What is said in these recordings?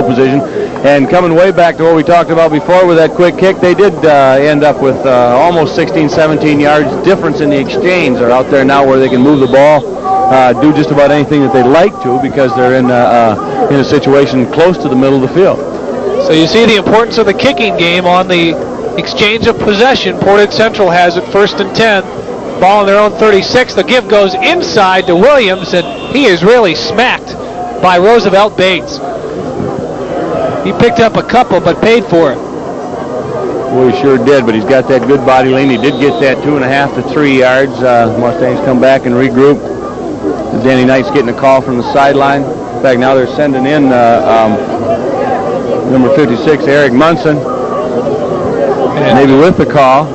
position. And coming way back to what we talked about before with that quick kick, they did end up with almost 16, 17 yards difference in the exchange. They're out there now where they can move the ball, do just about anything that they'd like to because they're in a situation close to the middle of the field. So you see the importance of the kicking game on the exchange of possession. Portage Central has it 1st and 10. Ball on their own 36. The give goes inside to Williams, and he is really smacked by Roosevelt Bates. He picked up a couple, but paid for it. Well, he sure did, but he's got that good body lean. He did get that 2.5 to 3 yards. Mustangs come back and regroup. Danny Knight's getting a call from the sideline. In fact, now they're sending in number 56, Eric Munson, maybe with the call.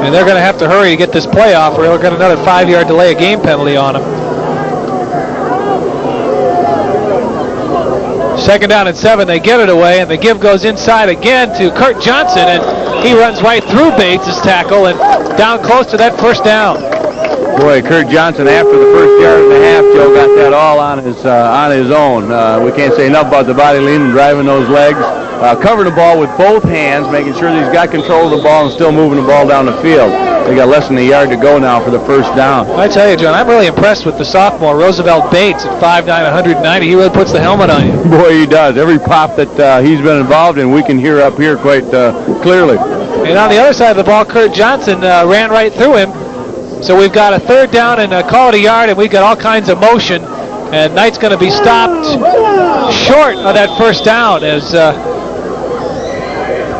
And they're going to have to hurry to get this play off, or they'll get another 5-yard delay of game penalty on them. 2nd down and 7, they get it away, and the give goes inside again to Kurt Johnson, and he runs right through Bates' tackle and down close to that 1st down. Boy, Kurt Johnson, after the 1st yard and a half, Joe, got that all on his own. We can't say enough about the body lean and driving those legs. Covering the ball with both hands, making sure that he's got control of the ball and still moving the ball down the field. They got less than a yard to go now for the 1st down. I tell you, John, I'm really impressed with the sophomore, Roosevelt Bates, at 5'9", 190. He really puts the helmet on you. Boy, he does. Every pop that he's been involved in, we can hear up here quite clearly. And on the other side of the ball, Kurt Johnson ran right through him. So we've got a 3rd down and call it a yard, and we've got all kinds of motion. And Knight's going to be stopped short of that 1st down as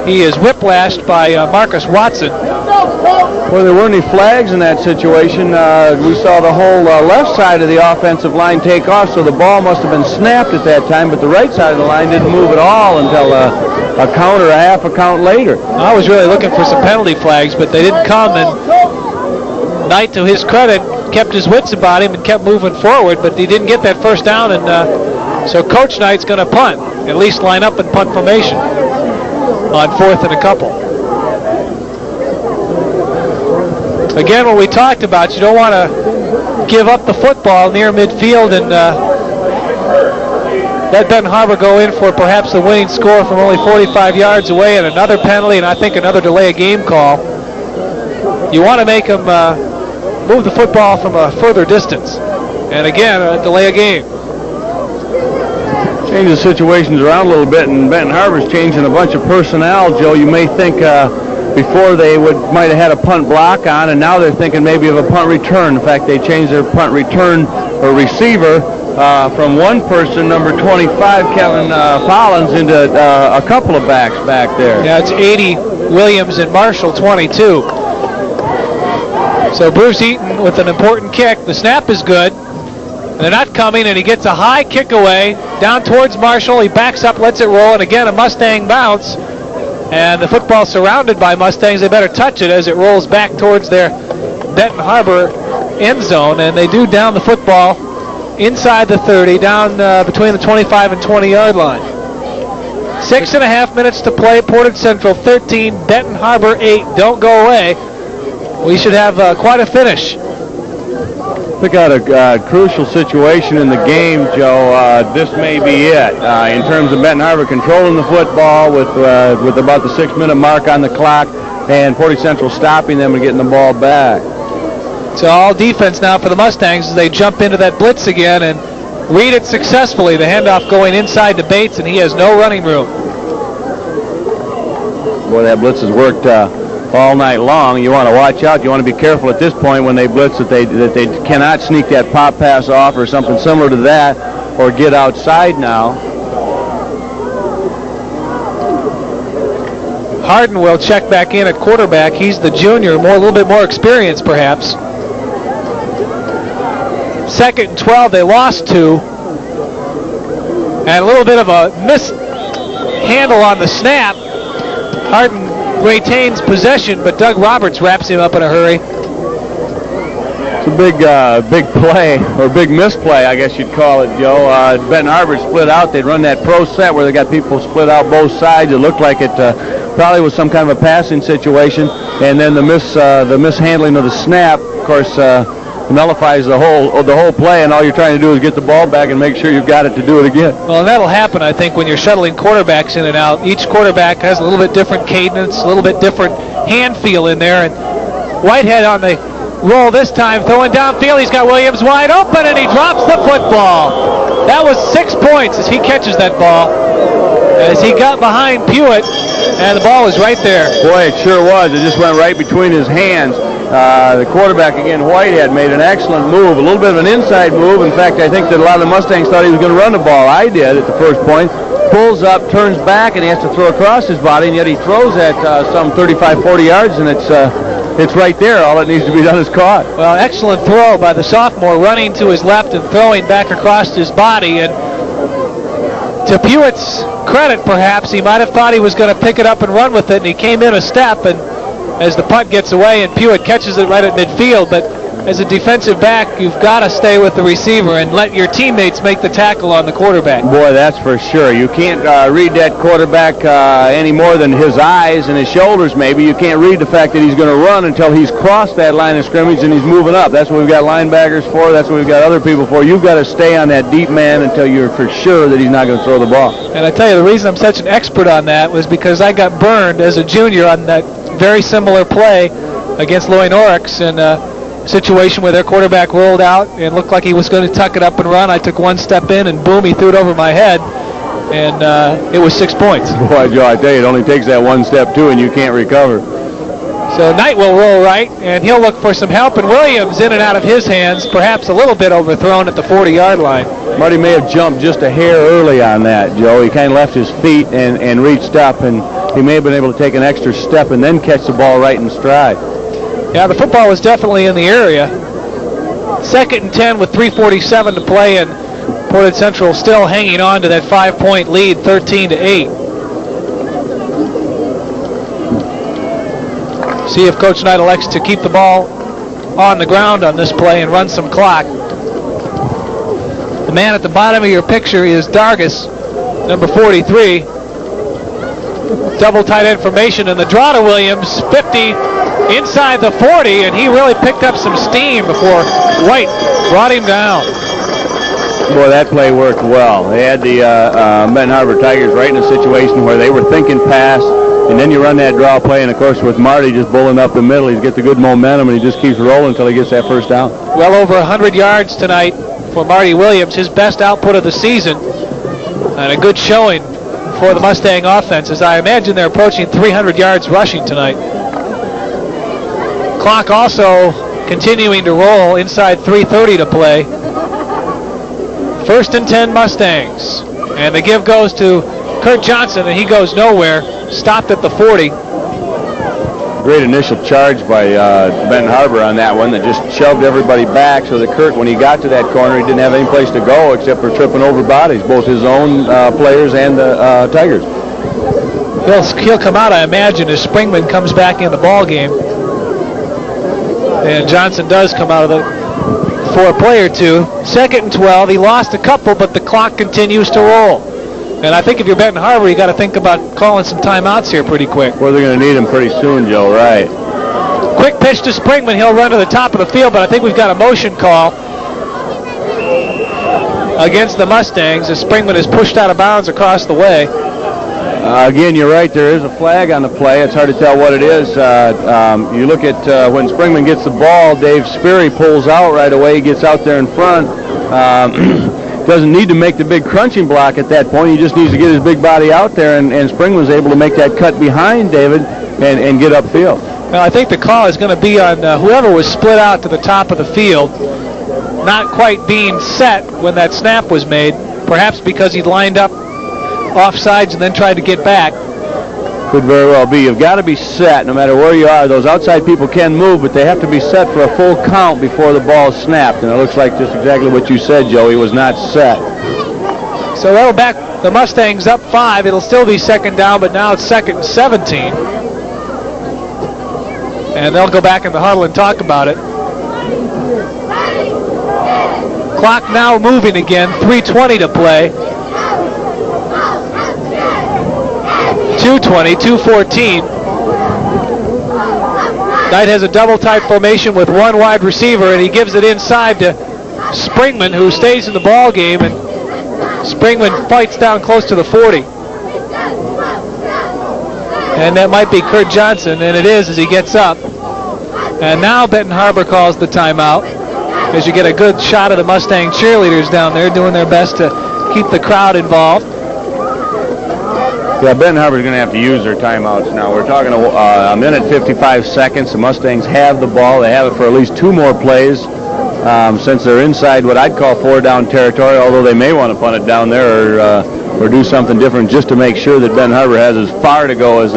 he is whiplashed by Marcus Watson. Well, there weren't any flags in that situation. We saw the whole left side of the offensive line take off, so the ball must have been snapped at that time, but the right side of the line didn't move at all until a count or a half a count later. I was really looking for some penalty flags, but they didn't come, and Knight, to his credit, kept his wits about him and kept moving forward, but he didn't get that 1st down, and so Coach Knight's going to punt, at least line up in punt formation on 4th and a couple. Again, what we talked about, you don't want to give up the football near midfield and let Benton Harbor go in for perhaps the winning score from only 45 yards away, and another penalty, and I think another delay of game call. You want to make them move the football from a further distance. And again, a delay of game. Change the situations around a little bit, and Benton Harbor's changing a bunch of personnel, Joe. You may think before they might have had a punt block on, and now they're thinking maybe of a punt return. In fact, they changed their punt return or receiver from one person, number 25, Kevin Collins, into a couple of backs back there. Yeah, it's 80, Williams, and Marshall, 22. So Bruce Eaton with an important kick. The snap is good. They're not coming, and he gets a high kick away down towards Marshall. He backs up, lets it roll, and again a Mustang bounce. And the football surrounded by Mustangs. They better touch it as it rolls back towards their Benton Harbor end zone, and they do down the football inside the 30, down between the 25 and 20-yard line. 6.5 minutes to play. Portage Central 13, Benton Harbor 8. Don't go away. We should have quite a finish. We got a crucial situation in the game, Joe. This may be it. In terms of Benton Harbor controlling the football with about the 6-minute mark on the clock, and Portage Central stopping them and getting the ball back. So all defense now for the Mustangs as they jump into that blitz again and read it successfully. The handoff going inside to Bates, and he has no running room. Boy, that blitz has worked all night long. You want to watch out. You want to be careful at this point when they blitz that they cannot sneak that pop pass off or something similar to that, or get outside now. Harden will check back in at quarterback. He's the junior, a little bit more experienced perhaps. 2nd and 12, they lost 2. And a little bit of a mishandle on the snap. Harden retains possession, but Doug Roberts wraps him up in a hurry. It's a big play, or big misplay, I guess you'd call it, Joe. Benton Harbor split out. They'd run that pro set where they got people split out both sides. It looked like it probably was some kind of a passing situation, and then the mishandling of the snap. Of course, nullifies the whole play, and all you're trying to do is get the ball back and make sure you've got it to do it again. Well, and that'll happen, I think, when you're shuttling quarterbacks in and out. Each quarterback has a little bit different cadence, a little bit different hand feel in there, and Whitehead on the roll this time, throwing downfield. He's got Williams wide open, and he drops the football. That was 6 points as he catches that ball, as he got behind Pewitt, and the ball was right there. Boy, it sure was. It just went right between his hands. The quarterback, again, Whitehead, made an excellent move, a little bit of an inside move. In fact, I think that a lot of the Mustangs thought he was going to run the ball. I did at the first point. Pulls up, turns back, and he has to throw across his body, and yet he throws at some 35, 40 yards, and it's right there. All that needs to be done is caught. Well, excellent throw by the sophomore, running to his left and throwing back across his body. And to Pewitt's credit, perhaps, he might have thought he was going to pick it up and run with it, and he came in a step, and as the punt gets away, and Pewitt catches it right at midfield. But as a defensive back, you've got to stay with the receiver and let your teammates make the tackle on the quarterback. Boy, that's for sure. You can't read that quarterback any more than his eyes and his shoulders, maybe. You can't read the fact that he's going to run until he's crossed that line of scrimmage and he's moving up. That's what we've got linebackers for. That's what we've got other people for. You've got to stay on that deep man until you're for sure that he's not going to throw the ball. And I tell you, the reason I'm such an expert on that was because I got burned as a junior on that very similar play against Loy Oryx in situation where their quarterback rolled out and looked like he was going to tuck it up and run. I took one step in, and boom, he threw it over my head, and it was 6 points. Boy, Joe, I tell you, it only takes that one step, too, and you can't recover. So Knight will roll right, and he'll look for some help, and Williams in and out of his hands, perhaps a little bit overthrown at the 40-yard line. Marty may have jumped just a hair early on that, Joe. He kind of left his feet and reached up, and he may have been able to take an extra step and then catch the ball right in stride. Yeah, the football was definitely in the area. 2nd and 10 with 3:47 to play, and Portage Central still hanging on to that 5-point lead, 13-8. See if Coach Knight elects to keep the ball on the ground on this play and run some clock. The man at the bottom of your picture is Dargis, number 43. Double tight end formation, and the draw to Williams, 50 inside the 40, and he really picked up some steam before White brought him down. Boy, that play worked well. They had the Benton Harbor Tigers right in a situation where they were thinking pass, and then you run that draw play, and of course with Marty just bowling up the middle, he's got the good momentum, and he just keeps rolling until he gets that first down. Well over 100 yards tonight for Marty Williams, his best output of the season, and a good showing for the Mustang offense, as I imagine they're approaching 300 yards rushing tonight. Clock also continuing to roll, inside 3:30 to play. 1st and 10 Mustangs, and the give goes to Kurt Johnson, and he goes nowhere, stopped at the 40. Great initial charge by Benton Harbor on that one that just shoved everybody back so that Kurt, when he got to that corner, he didn't have any place to go except for tripping over bodies, both his own players and the Tigers. He'll come out, I imagine, as Springman comes back in the ball game. And Johnson does come out of it for a play or two. 2nd and 12. He lost a couple, but the clock continues to roll. And I think if you're Benton Harbor, you got to think about calling some timeouts here pretty quick. Well, they're going to need them pretty soon, Joe, right. Quick pitch to Springman. He'll run to the top of the field, but I think we've got a motion call against the Mustangs as Springman is pushed out of bounds across the way. Again, you're right. There is a flag on the play. It's hard to tell what it is. You look at when Springman gets the ball, Dave Sperry pulls out right away. He gets out there in front. Doesn't need to make the big crunching block at that point. He just needs to get his big body out there, and Springman's able to make that cut behind David and get upfield. Well, I think the call is going to be on whoever was split out to the top of the field, not quite being set when that snap was made, perhaps because he lined up offsides and then tried to get back. Could very well be. You've got to be set no matter where you are. Those outside people can move, but they have to be set for a full count before the ball is snapped. And it looks like just exactly what you said, Joe. He was not set. So that'll back the Mustangs up 5. It'll still be 2nd down, but now it's 2nd and 17. And they'll go back in the huddle and talk about it. Clock now moving again. 3:20 to play. 2:20, 2:14. Knight has a double tight formation with one wide receiver, and he gives it inside to Springman, who stays in the ball game, and Springman fights down close to the 40. And that might be Kurt Johnson, and it is as he gets up. And now Benton Harbor calls the timeout, as you get a good shot of the Mustang cheerleaders down there doing their best to keep the crowd involved. Yeah, Benton Harbor's going to have to use their timeouts now. We're talking a minute 55 seconds. The Mustangs have the ball. They have it for at least 2 more plays since they're inside what I'd call 4-down territory, although they may want to punt it down there or do something different just to make sure that Benton Harbor has as far to go as